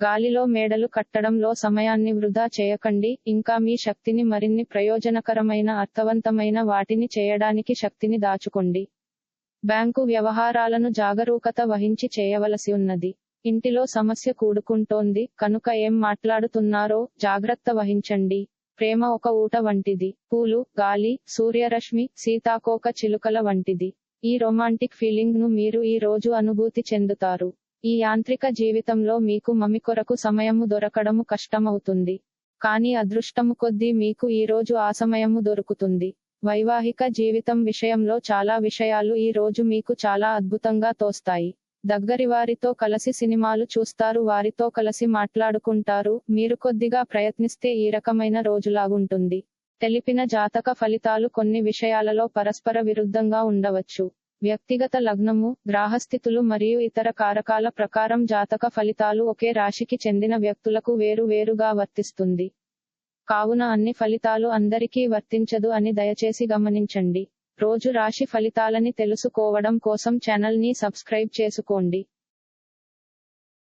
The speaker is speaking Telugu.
గాలిలో మేడలు కట్టడంలో సమయాన్ని వృధా చేయకండి, ఇంకా మీ శక్తిని మరిన్ని ప్రయోజనకరమైన అర్థవంతమైన వాటిని చేయడానికి శక్తిని దాచుకోండి. బ్యాంకు వ్యవహారాలను జాగరూకత వహించి చేయవలసి ఉన్నది. ఇంటిలో సమస్య కూడుకుంటోంది కనుక ఏం మాట్లాడుతున్నారో జాగ్రత్త వహించండి. ప్రేమ ఒక ఊట వంటిది. పూలు, గాలి, సూర్యరశ్మి, సీతాకోక చిలుకల వంటిది. ఈ రొమాంటిక్ ఫీలింగ్ ను మీరు ఈ రోజు అనుభూతి చెందుతారు. ఈ యాంత్రిక జీవితంలో మీకు మమి కొరకు సమయము దొరకడము కష్టమవుతుంది. కానీ అదృష్టము కొద్దీ మీకు ఈ రోజు ఆ సమయము దొరుకుతుంది. వైవాహిక జీవితం విషయంలో చాలా విషయాలు ఈ రోజు మీకు చాలా అద్భుతంగా తోస్తాయి. దగ్గరివారితో కలిసి సినిమాలు చూస్తారు, వారితో కలిసి మాట్లాడుకుంటారు. మీరు కొద్దిగా ప్రయత్నిస్తే ఈ రకమైన రోజులాగుంటుంది. తెలిపిన జాతక ఫలితాలు కొన్ని విషయాలలో పరస్పర విరుద్ధంగా ఉండవచ్చు. వ్యక్తిగత లగ్నము, గ్రహస్థితులు మరియు ఇతర కారకాల ప్రకారం జాతక ఫలితాలు ఒకే రాశికి చెందిన వ్యక్తులకు వేరు వేరుగా వర్తిస్తుంది. కావున అన్ని ఫలితాలు అందరికీ వర్తించదు అని దయచేసి గమనించండి. రోజు రాశి ఫలితాలని తెలుసుకోవడం కోసం ఛానల్ ని సబ్స్క్రైబ్ చేసుకోండి.